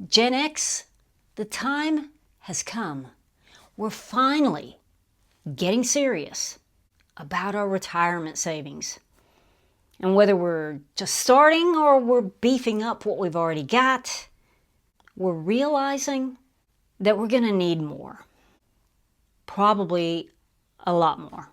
Gen X, the time has come. We're finally getting serious about our retirement savings. And whether we're just starting or we're beefing up what we've already got, we're realizing that we're going to need more. Probably a lot more.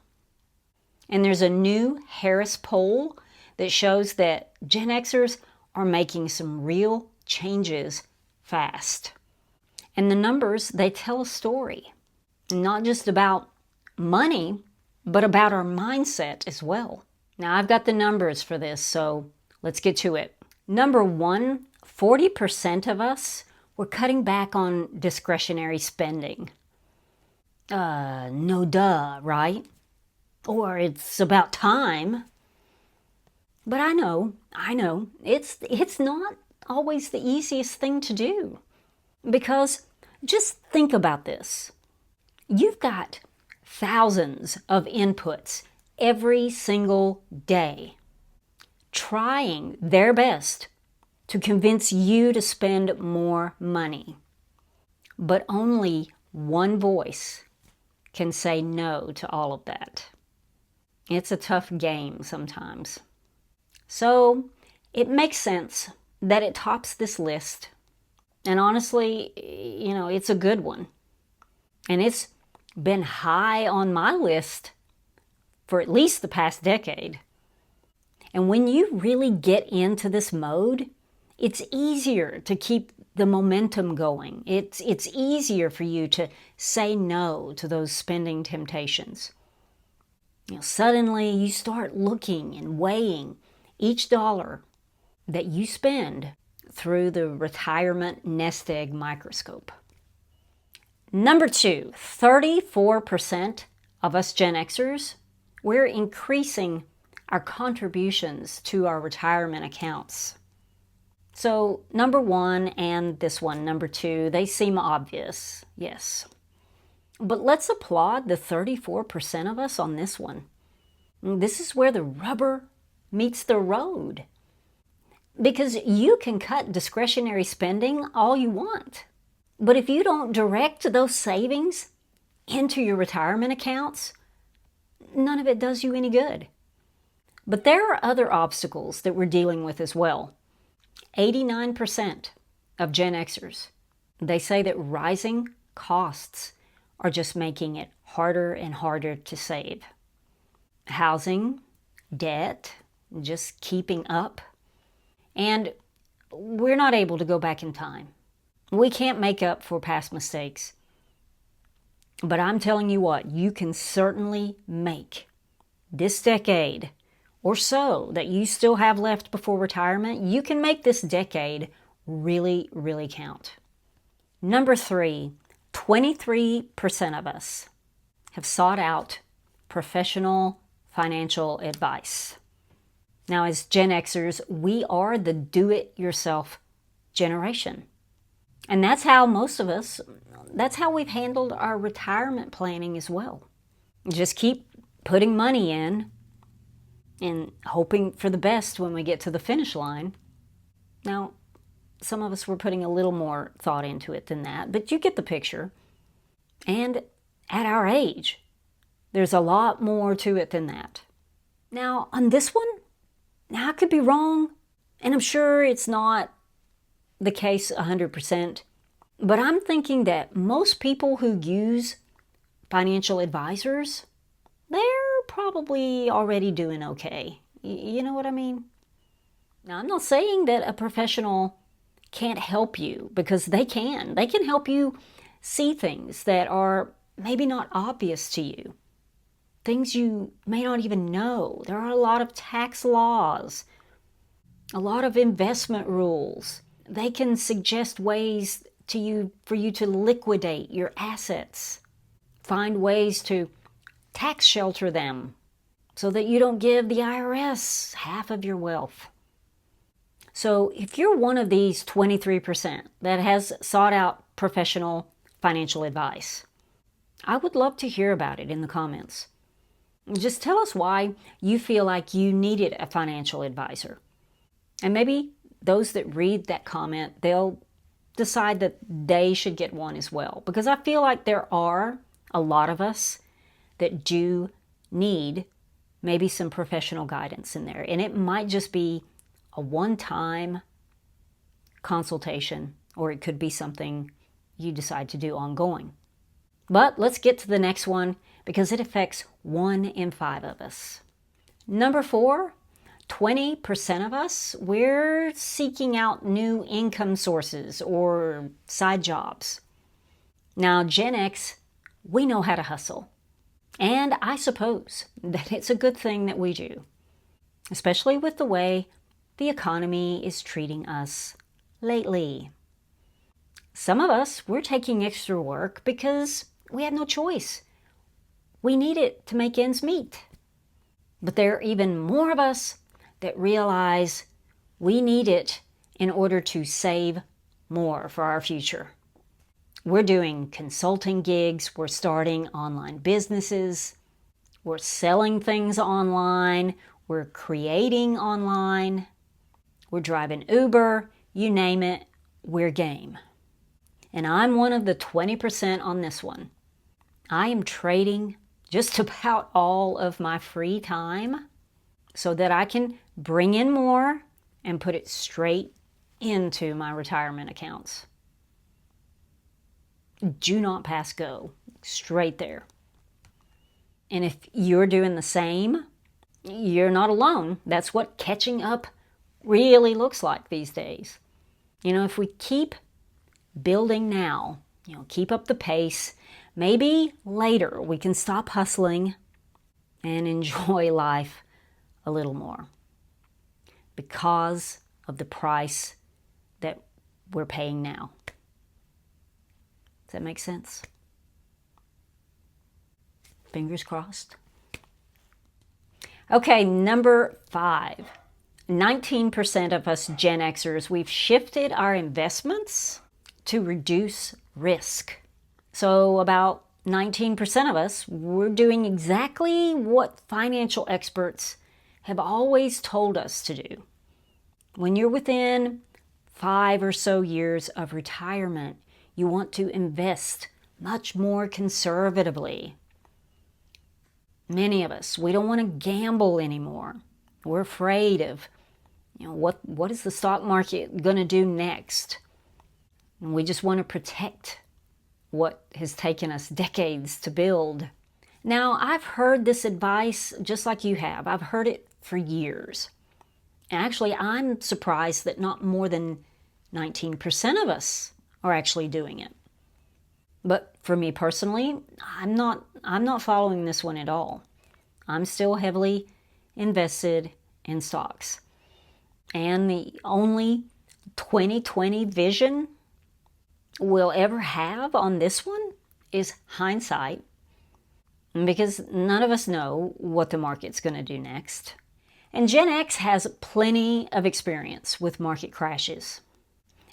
And there's a new Harris poll that shows that Gen Xers are making some real changes fast. And the numbers, they tell a story. Not just about money, but about our mindset as well. Now, I've got the numbers for this, so let's get to it. Number one, 40% of us were cutting back on discretionary spending. No duh, right? Or it's about time. But I know, it's not always the easiest thing to do. Because just think about this. You've got thousands of inputs every single day, trying their best to convince you to spend more money. But only one voice can say no to all of that. It's a tough game sometimes. So it makes sense that it tops this list. And honestly, it's a good one. And it's been high on my list for at least the past decade. And when you really get into this mode, it's easier to keep the momentum going. It's easier for you to say no to those spending temptations. Suddenly you start looking and weighing each dollar that you spend through the retirement nest egg microscope. Number two, 34% of us Gen Xers, we're increasing our contributions to our retirement accounts. So number one and this one, number two, they seem obvious, yes. But let's applaud the 34% of us on this one. This is where the rubber meets the road. Because you can cut discretionary spending all you want. But if you don't direct those savings into your retirement accounts, none of it does you any good. But there are other obstacles that we're dealing with as well. 89% of Gen Xers, they say that rising costs are just making it harder and harder to save. Housing, debt, just keeping up. And we're not able to go back in time. We can't make up for past mistakes. But I'm telling you what, you can certainly make this decade or so that you still have left before retirement, you can make this decade really, really count. Number three, 23% of us have sought out professional financial advice. Now, as Gen Xers, we are the do-it-yourself generation. And that's how most of us, that's how we've handled our retirement planning as well. Just keep putting money in and hoping for the best when we get to the finish line. Now, some of us were putting a little more thought into it than that, but you get the picture. And at our age, there's a lot more to it than that. Now, on this one, now I could be wrong, and I'm sure it's not the case 100%, but I'm thinking that most people who use financial advisors, they're probably already doing okay. You know what I mean? Now, I'm not saying that a professional can't help you, because they can. They can help you see things that are maybe not obvious to you. Things you may not even know. There are a lot of tax laws, a lot of investment rules. They can suggest ways for you to liquidate your assets. Find ways to tax shelter them so that you don't give the IRS half of your wealth. So if you're one of these 23% that has sought out professional financial advice, I would love to hear about it in the comments. Just tell us why you feel like you needed a financial advisor. And maybe those that read that comment, they'll decide that they should get one as well. Because I feel like there are a lot of us that do need maybe some professional guidance in there. And it might just be a one-time consultation, or it could be something you decide to do ongoing. But let's get to the next one because it affects 1 in 5 of us. Number 4, 20% of us, we're seeking out new income sources or side jobs. Now, Gen X, we know how to hustle. And I suppose that it's a good thing that we do, especially with the way the economy is treating us lately. Some of us, we're taking extra work because we have no choice. We need it to make ends meet. But there are even more of us that realize we need it in order to save more for our future. We're doing consulting gigs, we're starting online businesses, we're selling things online, we're creating online, we're driving Uber, you name it, we're game. And I'm one of the 20% on this one. I am trading just about all of my free time so that I can bring in more and put it straight into my retirement accounts. Do not pass go. Straight there. And if you're doing the same, you're not alone. That's what catching up really looks like these days. You know, if we keep building now, keep up the pace, maybe later we can stop hustling and enjoy life a little more because of the price that we're paying now. Does that make sense? Fingers crossed. Okay, number 5. 19% of us Gen Xers, we've shifted our investments to reduce risk. So about 19% of us, we're doing exactly what financial experts have always told us to do. When you're within 5 or so years of retirement, you want to invest much more conservatively. Many of us, we don't want to gamble anymore. We're afraid of, what is the stock market going to do next? And we just want to protect what has taken us decades to build. Now, I've heard this advice just like you have. I've heard it for years. And actually, I'm surprised that not more than 19% of us are actually doing it. But for me personally, I'm not following this one at all. I'm still heavily invested in stocks. And the only 2020 vision we'll ever have on this one is hindsight, because none of us know what the market's going to do next. And Gen X has plenty of experience with market crashes.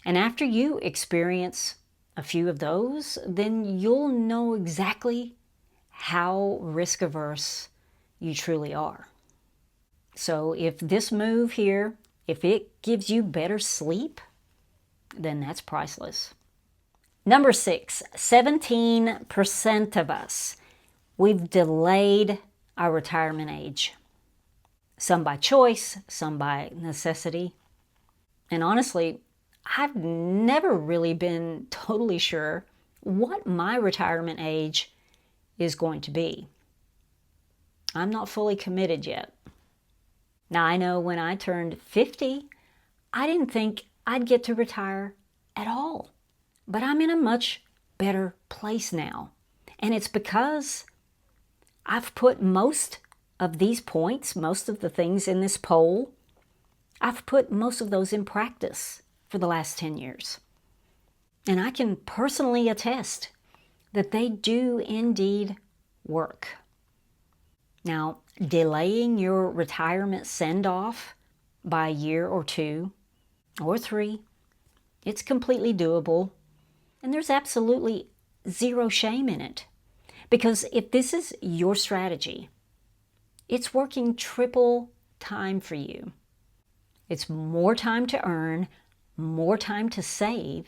And after you experience a few of those, then you'll know exactly how risk averse you truly are. So if this move here, if it gives you better sleep, then that's priceless. Number 6, 17% of us, we've delayed our retirement age. Some by choice, some by necessity. And honestly, I've never really been totally sure what my retirement age is going to be. I'm not fully committed yet. Now, I know when I turned 50, I didn't think I'd get to retire at all. But I'm in a much better place now. And it's because I've put most of these points, most of the things in this poll, I've put most of those in practice for the last 10 years. And I can personally attest that they do indeed work. Now, delaying your retirement send-off by a year or 2 or 3, it's completely doable. And there's absolutely zero shame in it. Because if this is your strategy, it's working triple time for you. It's more time to earn, more time to save,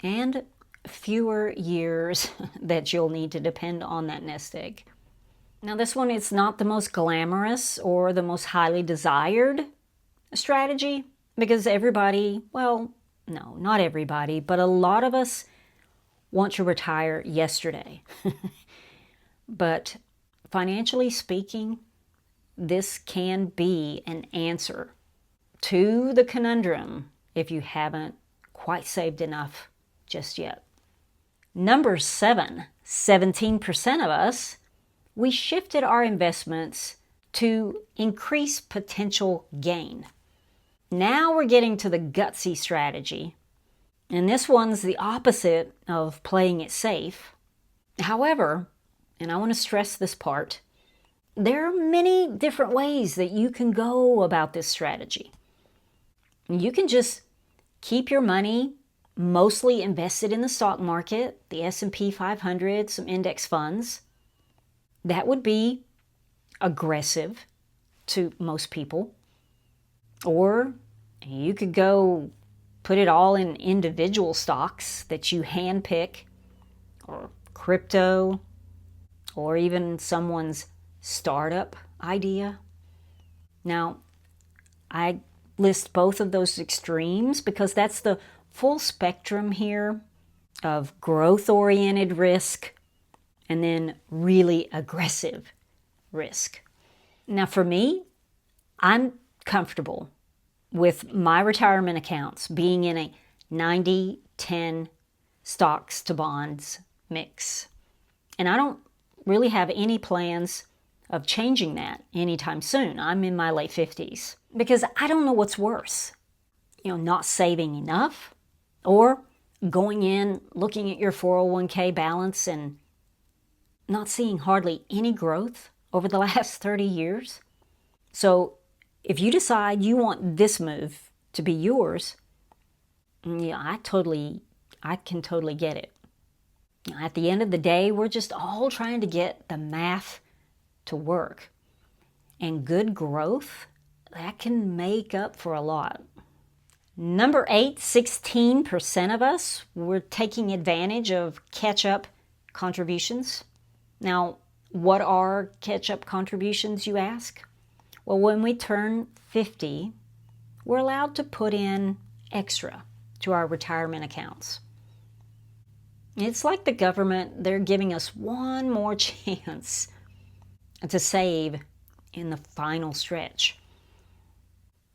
and fewer years that you'll need to depend on that nest egg. Now, this one is not the most glamorous or the most highly desired strategy because everybody, well, no, not everybody, but a lot of us want to retire yesterday. But financially speaking, this can be an answer to the conundrum if you haven't quite saved enough just yet. Number 7, 17% of us, we shifted our investments to increase potential gain. Now we're getting to the gutsy strategy, and this one's the opposite of playing it safe. However, and I want to stress this part, there are many different ways that you can go about this strategy. You can just keep your money mostly invested in the stock market, the S&P 500, some index funds. That would be aggressive to most people. Or you could go put it all in individual stocks that you handpick, or crypto, or even someone's startup idea. Now, I list both of those extremes because that's the full spectrum here of growth-oriented risk and then really aggressive risk. Now, for me, I'm comfortable with my retirement accounts being in a 90-10 stocks to bonds mix. And I don't really have any plans of changing that anytime soon. I'm in my late 50s because I don't know what's worse. Not saving enough or going in, looking at your 401k balance and not seeing hardly any growth over the last 30 years. So if you decide you want this move to be yours, I can totally get it. At the end of the day, we're just all trying to get the math to work. And good growth, that can make up for a lot. Number 8, 16% of us, we're taking advantage of catch-up contributions. Now, what are catch-up contributions, you ask? Well, when we turn 50, we're allowed to put in extra to our retirement accounts. It's like the government, they're giving us one more chance to save in the final stretch.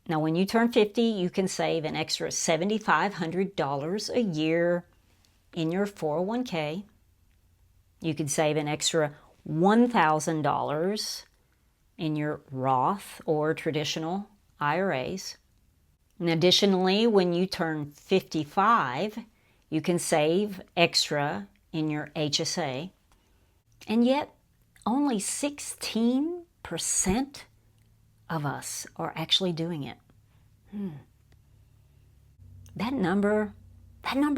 Now, when you turn 50, you can save an extra $7,500 a year in your 401k. You can save an extra $1,000 in your Roth or traditional IRAs. And additionally, when you turn 55, you can save extra in your HSA. And yet, only 16% of us are actually doing it. That number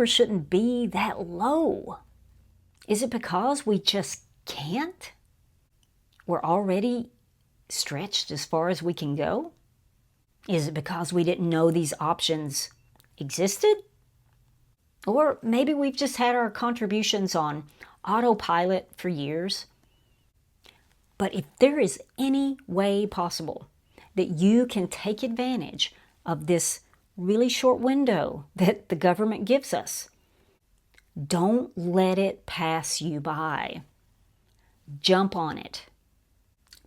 shouldn't be that low. Is it because we just can't? We're already stretched as far as we can go? Is it because we didn't know these options existed? Or maybe we've just had our contributions on autopilot for years. But if there is any way possible that you can take advantage of this really short window that the government gives us, don't let it pass you by. Jump on it.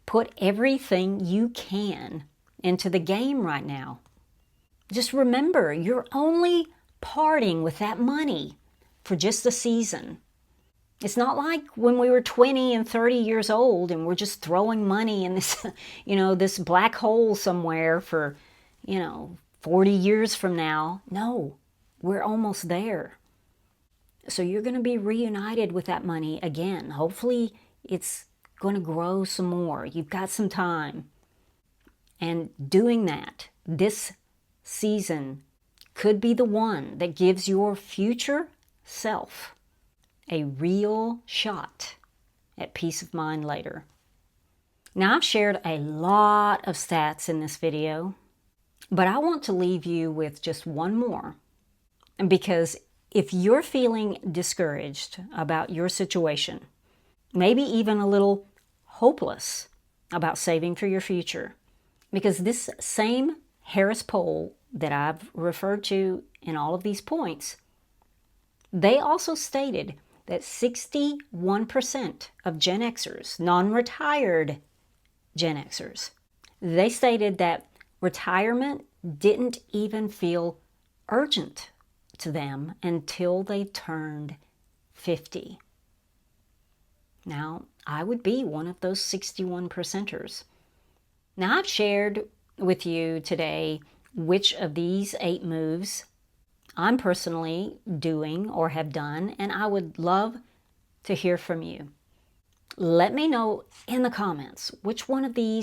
Put everything you can into the game right now. Just remember, you're only parting with that money for just a season. It's not like when we were 20 and 30 years old and we're just throwing money in this, this black hole somewhere for, 40 years from now. No, we're almost there. So you're going to be reunited with that money again. Hopefully it's going to grow some more. You've got some time. And doing that, this season could be the one that gives your future self a real shot at peace of mind later. Now, I've shared a lot of stats in this video, but I want to leave you with just one more, because If you're feeling discouraged about your situation, maybe even a little hopeless about saving for your future, because this same Harris poll that I've referred to in all of these points, they also stated that 61% of Gen Xers, non-retired Gen Xers, they stated that retirement didn't even feel urgent to them until they turned 50. Now, I would be one of those 61%ers. Now, I've shared with you today which of these 8 moves I'm personally doing or have done, and I would love to hear from you. Let me know in the comments which ones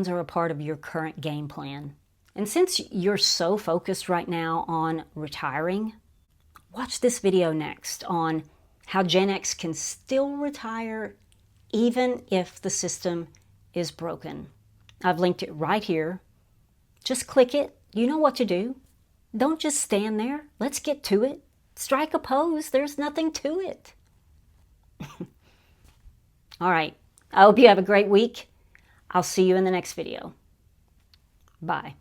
are a part of your current game plan. And since you're so focused right now on retiring, watch this video next on how Gen X can still retire even if the system is broken. I've linked it right here. Just click it. You know what to do. Don't just stand there. Let's get to it. Strike a pose. There's nothing to it. All right. I hope you have a great week. I'll see you in the next video. Bye.